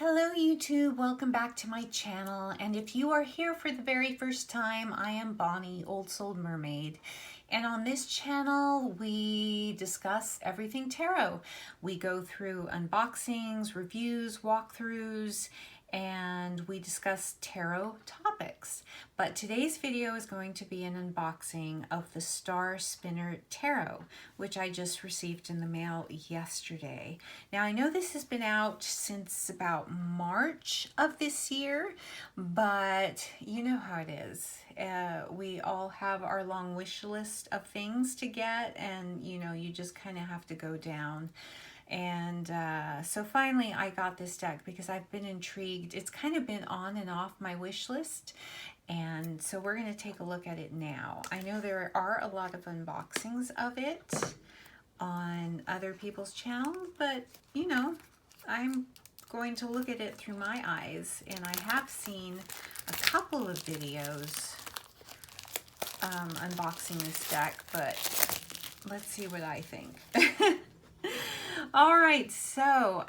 Hello YouTube, welcome back to my channel, and if you are here for the very first time, I am Bonnie, Old Soul Mermaid, and on this channel we discuss everything tarot. We go through unboxings, reviews, walkthroughs, and we discuss tarot topics. But today's video is going to be an unboxing of the Star Spinner Tarot, which I just received in the mail yesterday. Now I know this has been out since about March of this year, but you know how it is. We all have our long wish list of things to get, and you know, you just kind of have to go down. And so finally I got this deck because I've been intrigued. It's kind of been on and off my wish list, and so we're going to take a look at it now. I know there are a lot of unboxings of it on other people's channels, but you know, I'm going to look at it through my eyes, and I have seen a couple of videos unboxing this deck, but let's see what I think. All right, so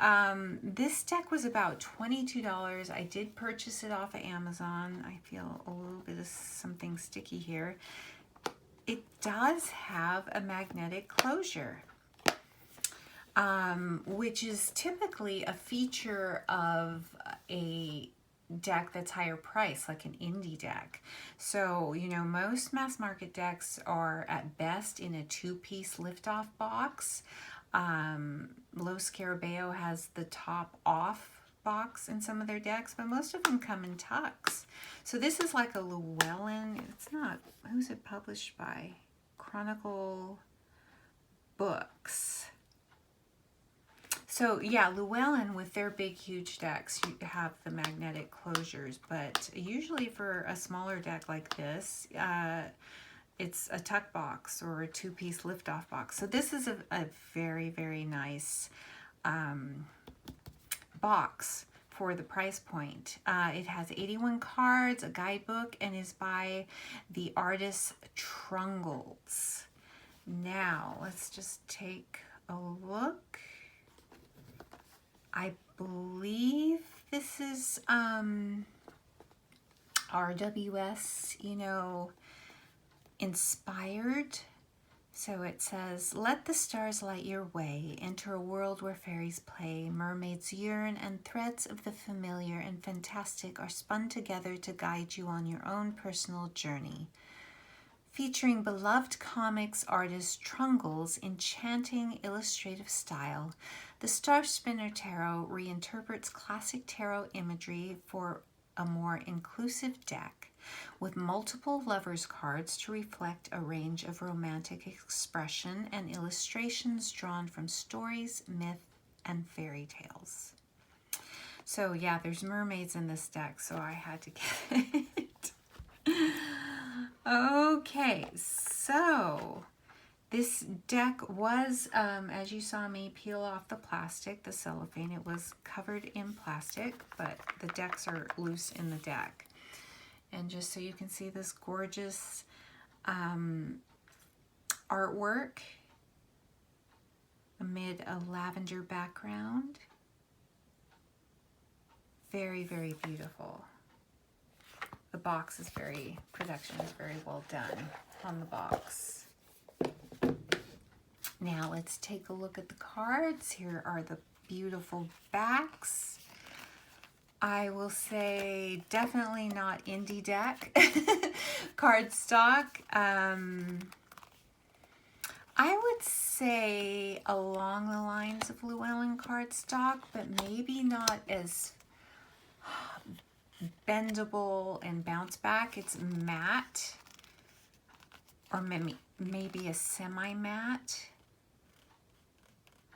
this deck was about $22. I did purchase it off of Amazon. I feel a little bit of something sticky here. It does have a magnetic closure, which is typically a feature of a deck that's higher priced, like an indie deck. So, you know, most mass market decks are at best in a two-piece liftoff box. Los Scarabeo has the top off box in some of their decks, but most of them come in tucks. So this is like a Llewellyn. It's not, who's it published by? Chronicle Books. So yeah, Llewellyn with their big huge decks, you have the magnetic closures, but usually for a smaller deck like this, it's a tuck box or a two-piece liftoff box. So this is a very, very nice box for the price point. It has 81 cards, a guidebook, and is by the artist Trungles. Now, let's just take a look. I believe this is RWS, you know, inspired. So it says, let the stars light your way, enter a world where fairies play, mermaids yearn, and threads of the familiar and fantastic are spun together to guide you on your own personal journey. Featuring beloved comics artist Trungles' enchanting illustrative style, the Star Spinner Tarot reinterprets classic tarot imagery for a more inclusive deck, with multiple lovers cards to reflect a range of romantic expression and illustrations drawn from stories, myth, and fairy tales. So yeah, there's mermaids in this deck, so I had to get it. Okay, so this deck was, as you saw me peel off the plastic, the cellophane, it was covered in plastic, but the decks are loose in the deck. And just so you can see this gorgeous artwork amid a lavender background. Very, very beautiful. The box is production is very well done on the box. Now let's take a look at the cards. Here are the beautiful backs. I will say definitely not indie deck cardstock. I would say along the lines of Llewellyn cardstock, but maybe not as bendable and bounce back. It's matte, or maybe a semi-matte.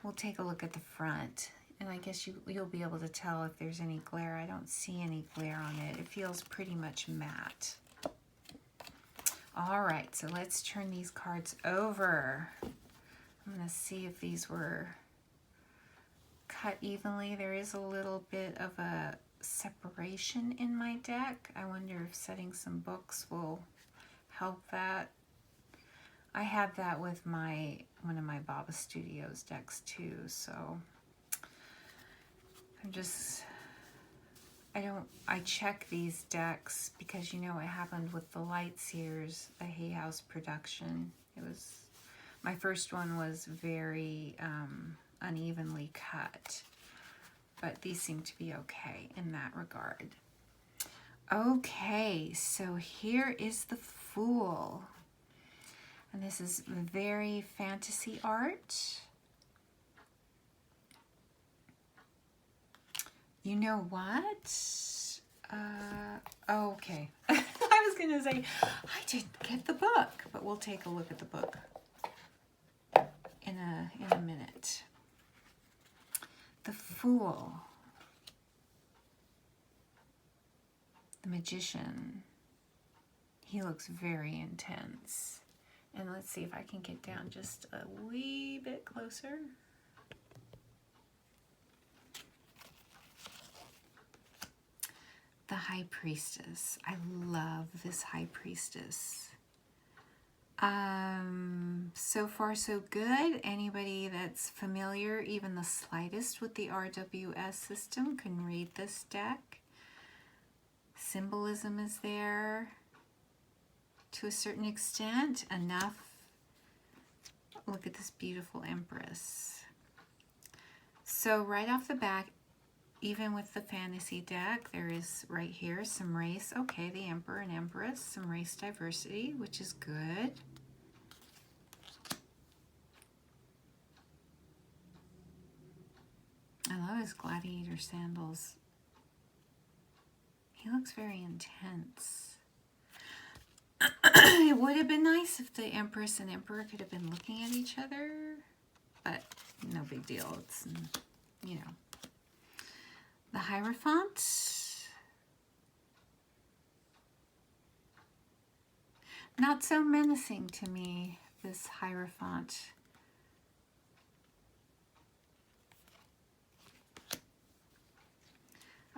We'll take a look at the front, and I guess you'll be able to tell if there's any glare. I don't see any glare on it. It feels pretty much matte. All right, so let's turn these cards over. I'm going to see if these were cut evenly. There is a little bit of a separation in my deck. I wonder if setting some books will help that. I have that with one of my Baba Studios decks too, so I'm just I check these decks because you know what happened with the Light Seers, a Hay House production. My first one was very unevenly cut, but these seem to be okay in that regard. Okay, so here is the Fool. And this is very fantasy art. You know what? Okay. I was going to say, I didn't get the book, but we'll take a look at the book in a minute. The Fool. The Magician. He looks very intense. And let's see if I can get down just a wee bit closer. The High Priestess. I love this High Priestess. So far so good. Anybody that's familiar, even the slightest, with the RWS system can read this deck. Symbolism is there to a certain extent, enough. Look at this beautiful Empress. So right off the bat, even with the fantasy deck, there is right here some race. Okay, the Emperor and Empress, some race diversity, which is good. I love his gladiator sandals. He looks very intense. It would have been nice if the Empress and Emperor could have been looking at each other, but no big deal. It's, you know. The Hierophant. Not so menacing to me, this Hierophant.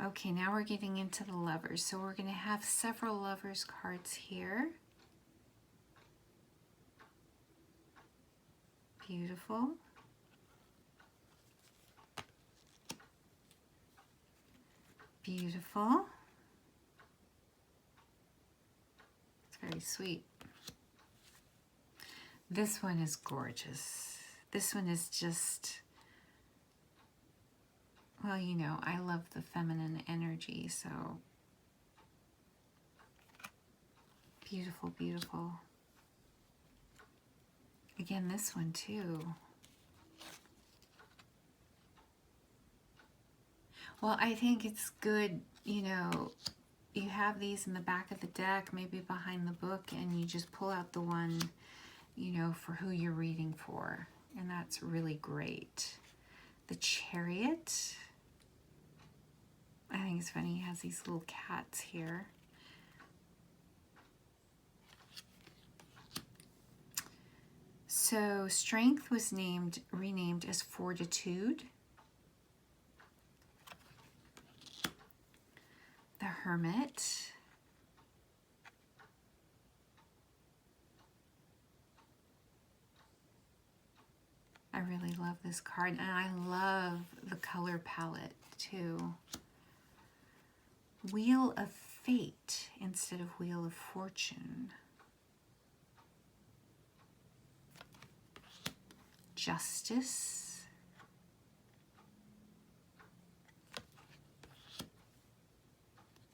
Okay, now we're getting into the Lovers. So we're going to have several Lovers cards here. Beautiful. Beautiful. It's very sweet. This one is gorgeous. This one is just, well, you know, I love the feminine energy, so beautiful, beautiful. Again, this one too. Well, I think it's good, you know, you have these in the back of the deck, maybe behind the book, and you just pull out the one, you know, for who you're reading for. And that's really great. The Chariot. I think it's funny, he has these little cats here. So Strength was renamed as Fortitude. The Hermit. I really love this card, and I love the color palette too. Wheel of Fate instead of Wheel of Fortune. Justice.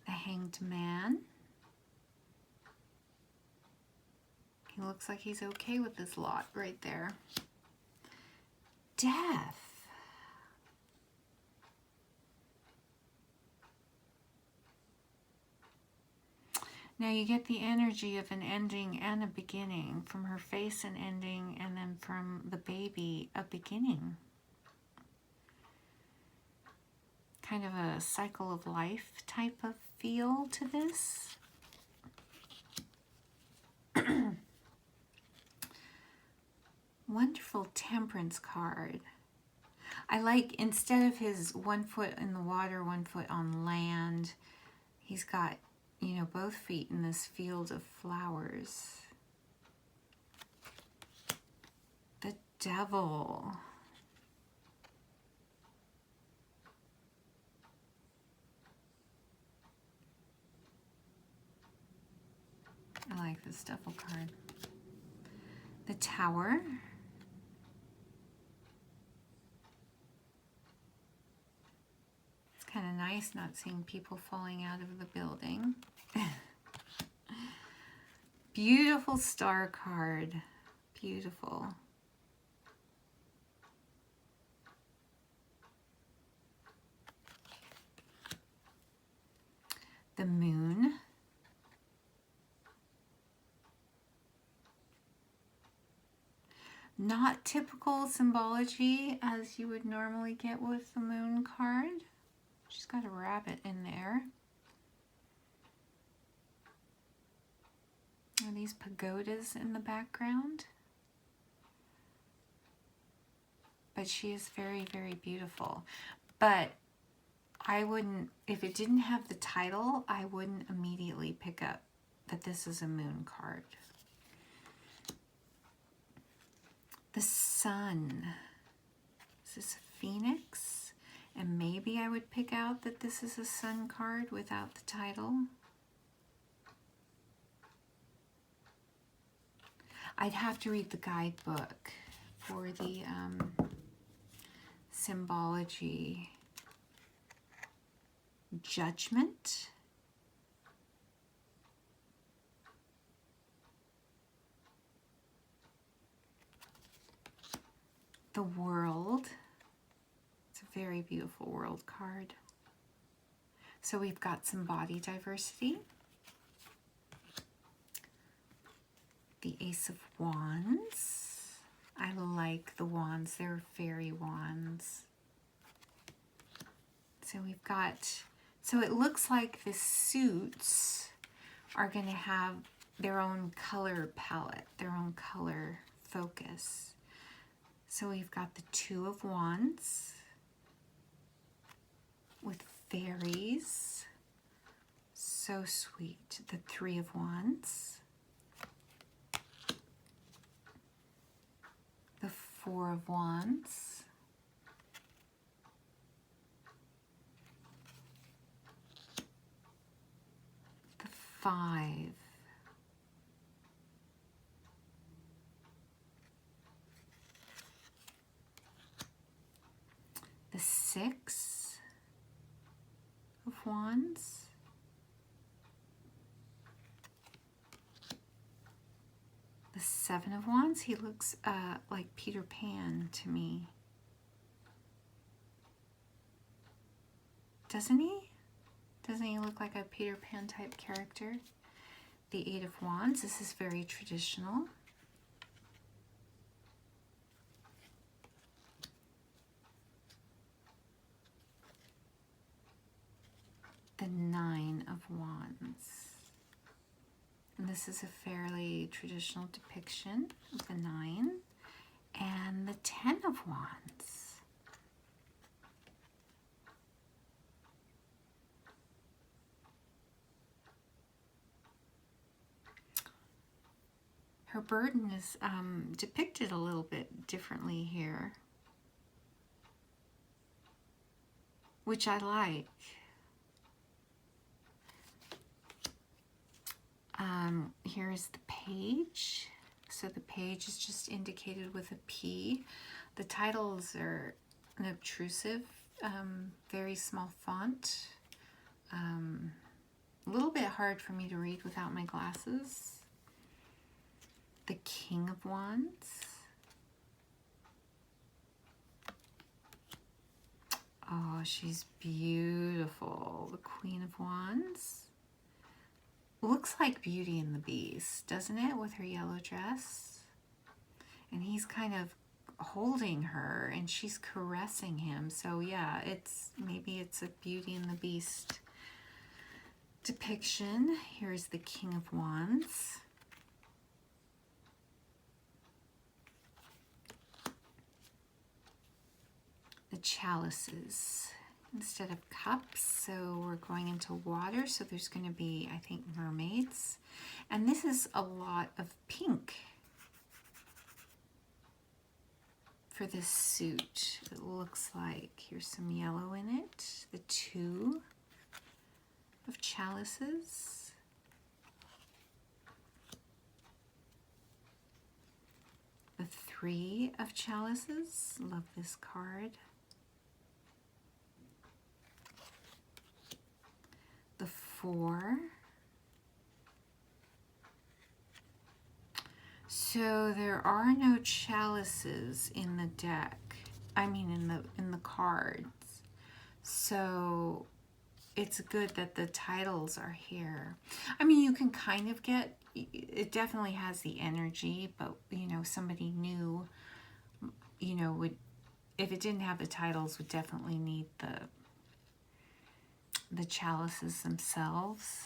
The Hanged Man. He looks like he's okay with this lot right there. Death. Now you get the energy of an ending and a beginning, from her face an ending, and then from the baby a beginning. Kind of a cycle of life type of feel to this. Wonderful Temperance card. I like, instead of his 1 foot in the water, 1 foot on land, he's got, you know, both feet in this field of flowers. The Devil. like this duffel card. The Tower. It's kind of nice not seeing people falling out of the building. Beautiful star card. Beautiful. The Moon. Not typical symbology as you would normally get with the Moon card. She's got a rabbit in there. Are these pagodas in the background? But she is very, very beautiful. But I wouldn't, if it didn't have the title, I wouldn't immediately pick up that this is a Moon card. The Sun. Is this a Phoenix? And maybe I would pick out that this is a Sun card without the title. I'd have to read the guidebook for the symbology. Judgment. The World. It's a very beautiful World card. So we've got some body diversity. The Ace of Wands. I like the wands. They're fairy wands. So we've got, so it looks like the suits are going to have their own color palette, their own color focus. So we've got the Two of Wands with fairies. So sweet. The Three of Wands. The Four of Wands. The Five. The Six of Wands. The Seven of Wands. He looks like Peter Pan to me. Doesn't he? Doesn't he look like a Peter Pan type character? The Eight of Wands. This is very traditional. The Nine of Wands. And this is a fairly traditional depiction of the Nine. And the Ten of Wands. Her burden is depicted a little bit differently here, which I like. Here's the Page. So the Page is just indicated with a P. The titles are an obtrusive, very small font. A little bit hard for me to read without my glasses. The King of Wands. Oh, she's beautiful. The Queen of Wands. Looks like Beauty and the Beast, doesn't it, with her yellow dress? And he's kind of holding her and she's caressing him. So yeah, maybe it's a Beauty and the Beast depiction. Here's the King of Wands. The Chalices instead of cups, so we're going into water, so there's going to be, I think, mermaids. And this is a lot of pink for this suit. It looks like here's some yellow in it. The Two of Chalices. Three of Chalices. Love this card. The Four. So there are no chalices in the deck. I mean in the cards. So it's good that the titles are here. I mean, you can kind of get, it definitely has the energy, but you know, somebody new, you know, would, if it didn't have the titles, would definitely need the chalices themselves.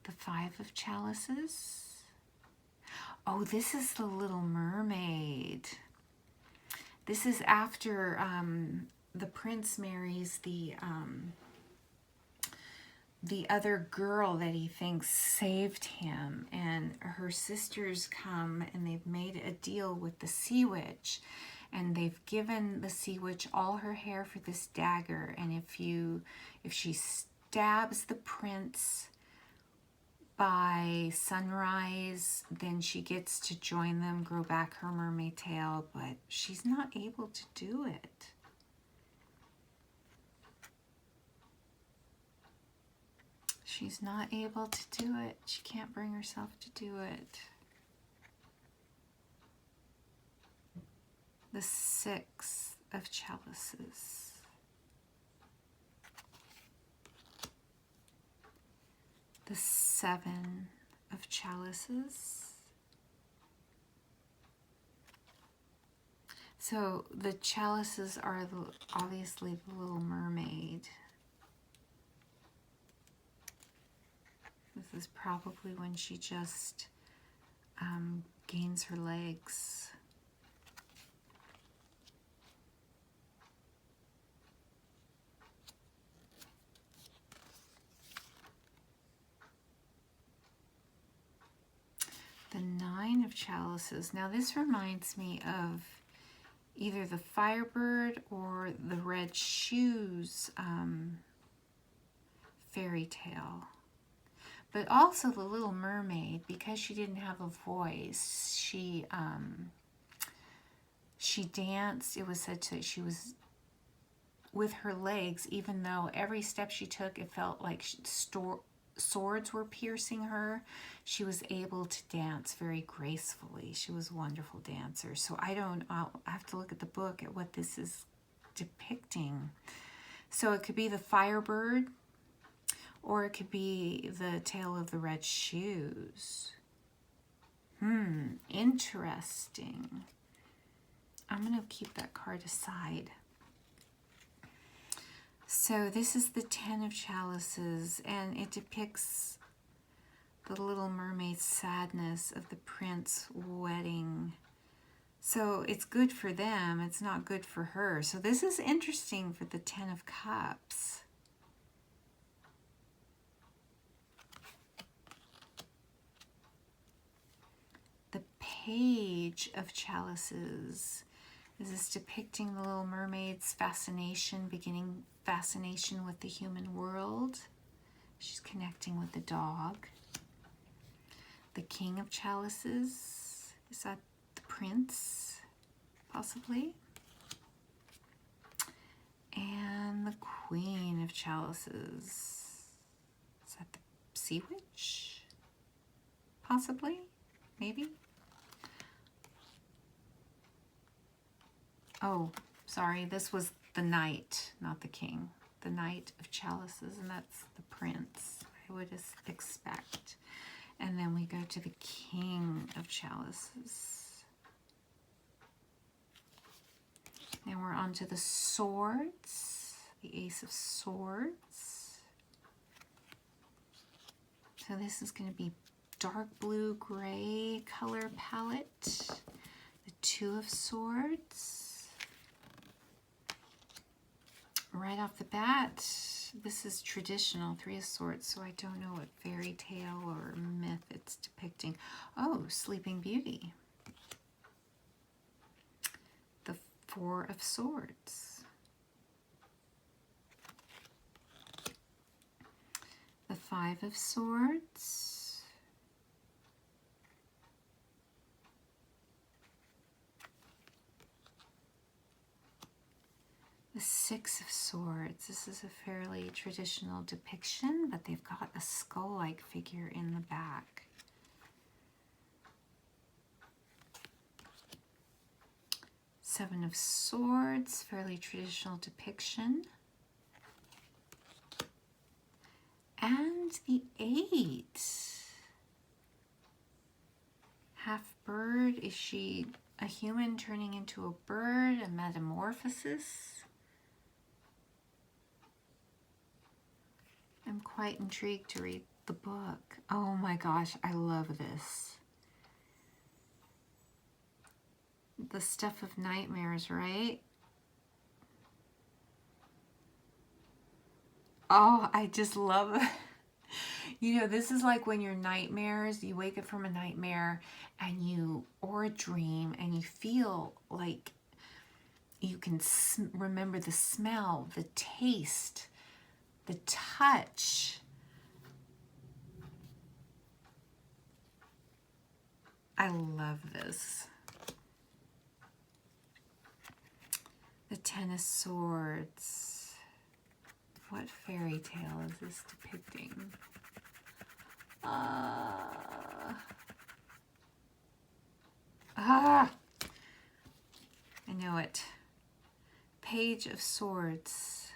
The Five of Chalices. Oh, this is the Little Mermaid. This is after the prince marries the other girl that he thinks saved him, and her sisters come and they've made a deal with the Sea Witch, and they've given the Sea Witch all her hair for this dagger, and if she stabs the prince by sunrise, then she gets to join them, grow back her mermaid tail, but she's not able to do it. She's not able to do it. She can't bring herself to do it. The Six of Chalices. The Seven of Chalices. So the chalices are obviously the Little Mermaid. This is probably when she just gains her legs. The Nine of Chalices. Now this reminds me of either the Firebird or the Red Shoes fairy tale. But also the Little Mermaid, because she didn't have a voice, she danced. It was said that she was with her legs, even though every step she took, it felt like swords were piercing her. She was able to dance very gracefully. She was a wonderful dancer. So I'll have to look at the book at what this is depicting. So it could be the Firebird, or it could be the Tale of the Red Shoes. Interesting. I'm going to keep that card aside. So this is the Ten of Chalices, and it depicts the Little Mermaid's sadness of the prince wedding. So it's good for them, it's not good for her. So this is interesting for the Ten of Cups. The Page of Chalices. This is depicting the Little Mermaid's fascination with the human world. She's connecting with the dog. The King of Chalices. Is that the prince, possibly? And the Queen of Chalices. Is that the Sea Witch? Possibly? Maybe? Oh, sorry, this was the Knight, not the King. The Knight of Chalices, and that's the Prince, I would expect. And then we go to the King of Chalices. Now we're on to the Swords, the Ace of Swords. So this is going to be dark blue gray color palette. The Two of Swords. Right off the bat, this is traditional, Three of Swords, so I don't know what fairy tale or myth it's depicting. Oh, Sleeping Beauty. The Four of Swords. The Five of Swords. The Six of Swords. This is a fairly traditional depiction, but they've got a skull-like figure in the back. Seven of Swords, fairly traditional depiction. And the Eight. Half bird. Is she a human turning into a bird? A metamorphosis? I'm quite intrigued to read the book. Oh my gosh, I love this. The stuff of nightmares, right? Oh, I just love it. You know, this is like when your nightmares, you wake up from a nightmare and you, or a dream, and you feel like you can remember the smell, the taste, the touch. I love this. The Ten of Swords. What fairy tale is this depicting? I know it. Page of Swords.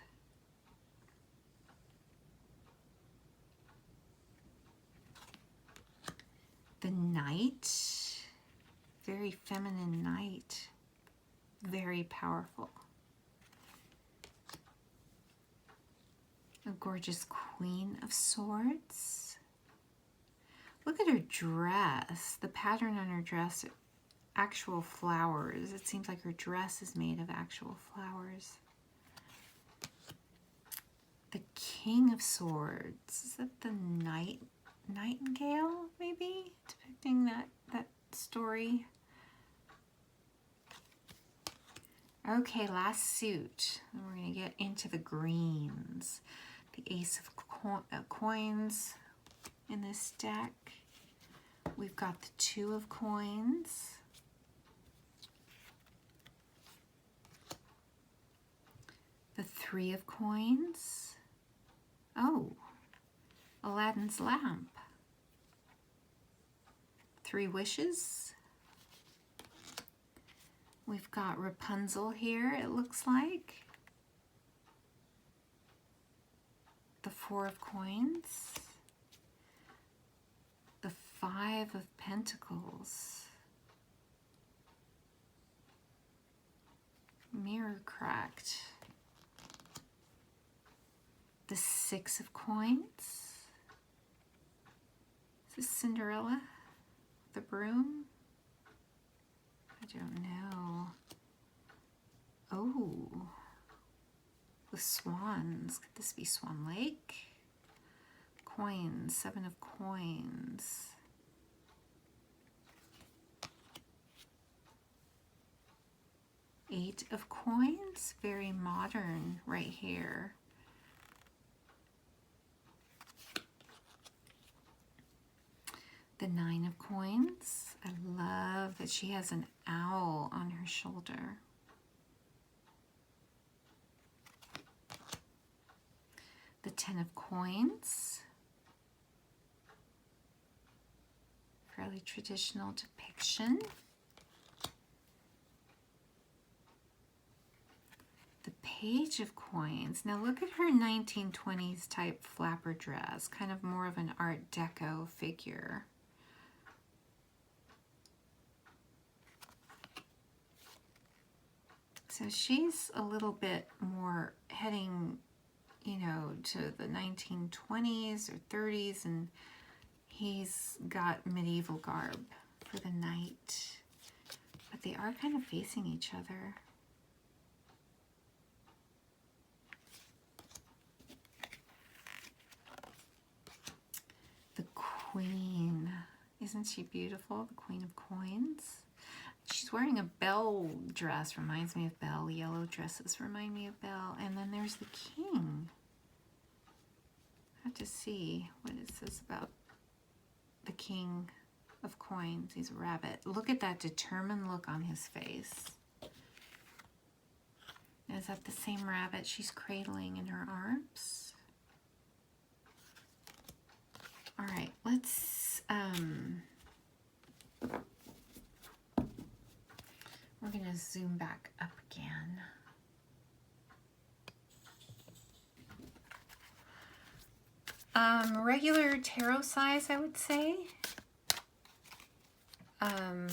The Knight. Very feminine knight. Very powerful. A gorgeous Queen of Swords. Look at her dress. The pattern on her dress, actual flowers. It seems like her dress is made of actual flowers. The King of Swords. Is that the nightingale, maybe? Depicting that story. Okay, last suit. And we're going to get into the greens. The Ace of Coins in this deck. We've got the Two of Coins. The Three of Coins. Oh, Aladdin's lamp. Three wishes. We've got Rapunzel here, it looks like. The Four of Coins. The Five of Pentacles. Mirror cracked. The Six of Coins. Is this Cinderella? The broom? I don't know. Oh, the swans. Could this be Swan Lake? Coins, Seven of Coins. Eight of Coins, very modern right here. The Nine of Coins. I love that she has an owl on her shoulder. The Ten of Coins. Fairly traditional depiction. The Page of Coins. Now look at her 1920s type flapper dress, kind of more of an Art Deco figure. So she's a little bit more heading, you know, to the 1920s or 30s, and he's got medieval garb for the knight. But they are kind of facing each other. The Queen. Isn't she beautiful? The Queen of Coins. She's wearing a Belle dress, reminds me of Belle. Yellow dresses remind me of Belle. And then there's the King. I have to see what it says about the King of Coins. He's a rabbit. Look at that determined look on his face. Is that the same rabbit she's cradling in her arms? All right, let's, we're going to zoom back up again. Regular tarot size, I would say.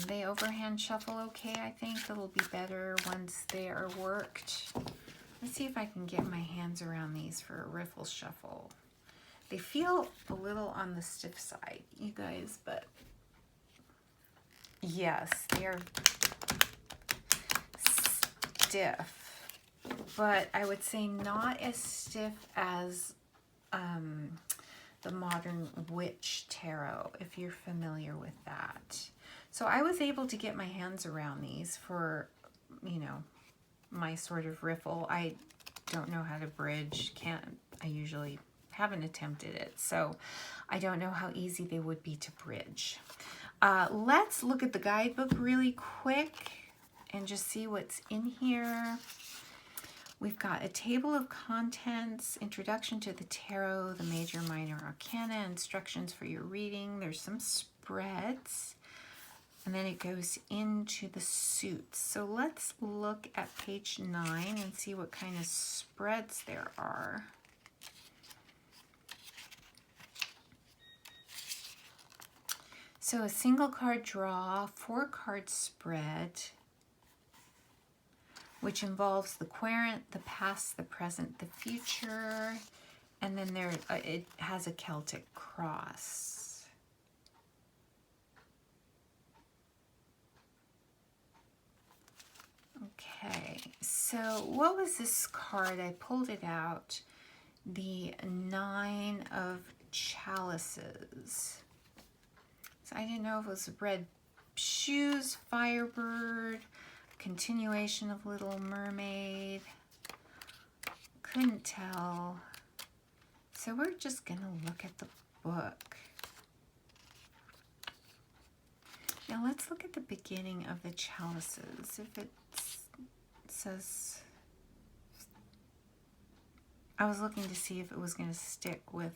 They overhand shuffle okay, I think. It'll be better once they are worked. Let's see if I can get my hands around these for a riffle shuffle. They feel a little on the stiff side, you guys, but yes, they are stiff, but I would say not as stiff as the Modern Witch Tarot, if you're familiar with that. So I was able to get my hands around these for, you know, my sort of riffle. I don't know how to bridge, I usually haven't attempted it, so I don't know how easy they would be to bridge. Let's look at the guidebook really quick and just see what's in here. We've got a table of contents, introduction to the tarot, the major, minor arcana, instructions for your reading. There's some spreads, and then it goes into the suits. So let's look at page 9 and see what kind of spreads there are. So a single card draw, 4-card spread, which involves the querent, the past, the present, the future, and then there it has a Celtic cross. Okay, so what was this card? I pulled it out. The 9 of Chalices. So I didn't know if it was red shoes, Firebird, continuation of Little Mermaid. Couldn't tell. So we're just going to look at the book. Now let's look at the beginning of the Chalices. If it says... I was looking to see if it was going to stick with...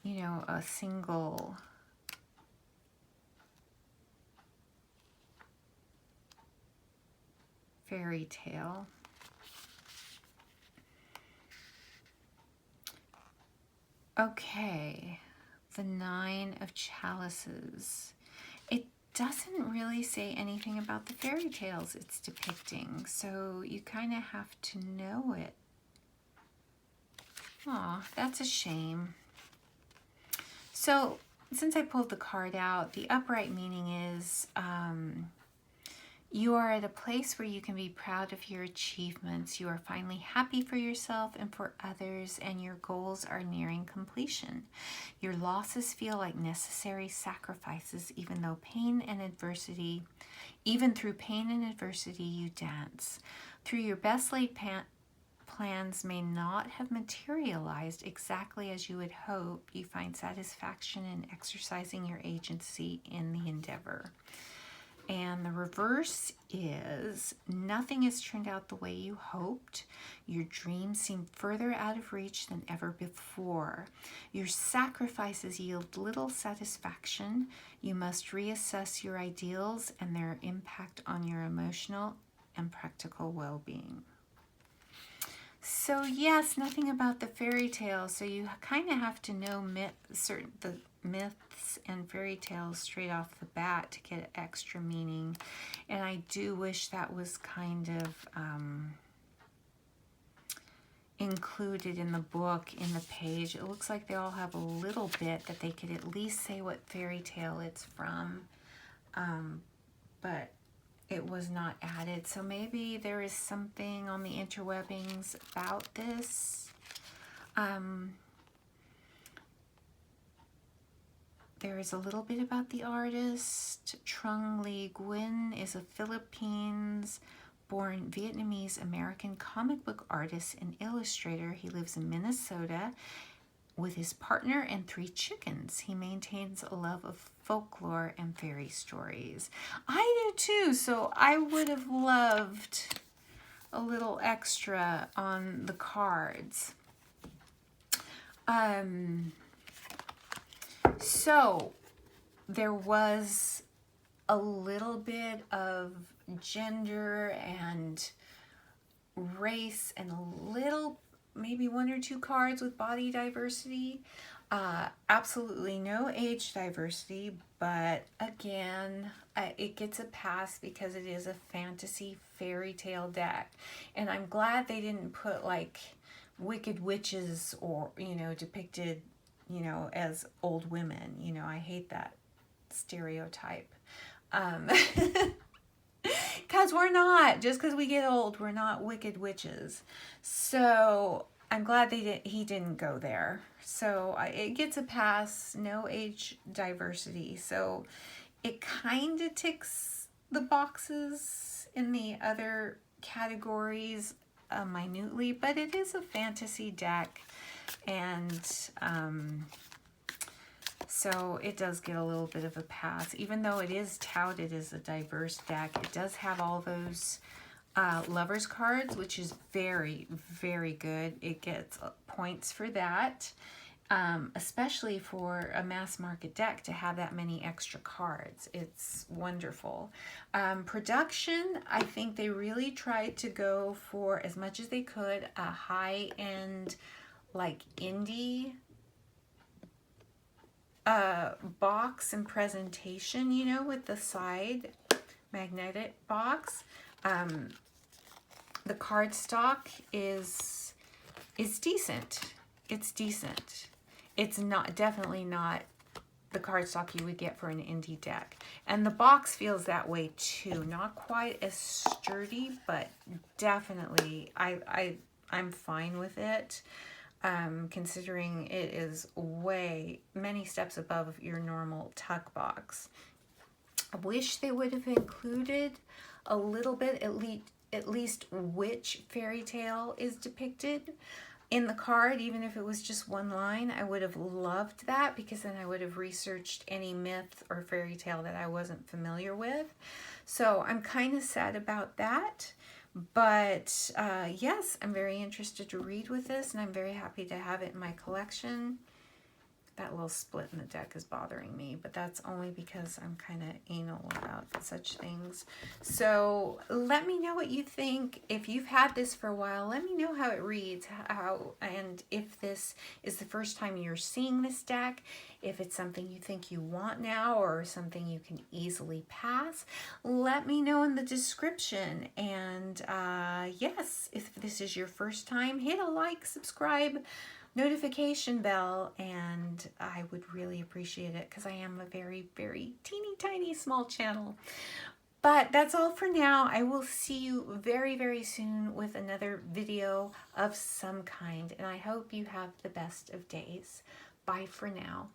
you know, a single fairy tale. Okay, the 9 of Chalices. It doesn't really say anything about the fairy tales it's depicting, so you kind of have to know it. Aw, that's a shame. So, since I pulled the card out, the upright meaning is you are at a place where you can be proud of your achievements. You are finally happy for yourself and for others, and your goals are nearing completion. Your losses feel like necessary sacrifices, even through pain and adversity, you dance. Through your best laid plans may not have materialized exactly as you had hoped, you find satisfaction in exercising your agency in the endeavor. And the reverse is nothing has turned out the way you hoped. Your dreams seem further out of reach than ever before. Your sacrifices yield little satisfaction. You must reassess your ideals and their impact on your emotional and practical well-being. So yes, nothing about the fairy tale. So you kind of have to know the myths and fairy tales straight off the bat to get extra meaning. And I do wish that was kind of included in the book, in the page. It looks like they all have a little bit that they could at least say what fairy tale it's from. But it was not added, so maybe there is something on the interwebbings about this. There is a little bit about the artist. Trungles is a Philippines-born Vietnamese-American comic book artist and illustrator. He lives in Minnesota. with his partner and 3 chickens. He maintains a love of folklore and fairy stories. I do too, so I would have loved a little extra on the cards. So there was a little bit of gender and race and a little, maybe 1 or 2 cards with body diversity. Absolutely no age diversity, but again, it gets a pass because it is a fantasy fairy tale deck. And I'm glad they didn't put like wicked witches or, you know, depicted, you know, as old women. You know, I hate that stereotype. Because we're not, just because we get old, we're not wicked witches. So I'm glad he didn't go there. So it gets a pass, no age diversity. So it kind of ticks the boxes in the other categories minutely, but it is a fantasy deck, and so it does get a little bit of a pass. Even though it is touted as a diverse deck, it does have all those lovers cards, which is very, very good. It gets points for that, especially for a mass market deck to have that many extra cards. It's wonderful. Production, I think they really tried to go for, as much as they could, a high-end, like indie box and presentation, you know, with the side magnetic box. The cardstock is decent. It's decent. It's not, definitely not the cardstock you would get for an indie deck. And the box feels that way too. Not quite as sturdy, but definitely I'm fine with it. Considering it is many steps above your normal tuck box. I wish they would have included a little bit, at least which fairy tale is depicted in the card, even if it was just 1 line. I would have loved that, because then I would have researched any myth or fairy tale that I wasn't familiar with. So I'm kind of sad about that. But yes, I'm very interested to read with this, and I'm very happy to have it in my collection. That little split in the deck is bothering me, but that's only because I'm kind of anal about such things. So let me know what you think. If you've had this for a while, let me know how it reads, and if this is the first time you're seeing this deck, if it's something you think you want now or something you can easily pass, let me know in the description. And yes, if this is your first time, hit a like, subscribe, notification bell, and I would really appreciate it, because I am a very, very teeny tiny small channel. But that's all for now. I will see you very, very soon with another video of some kind, and I hope you have the best of days. Bye for now.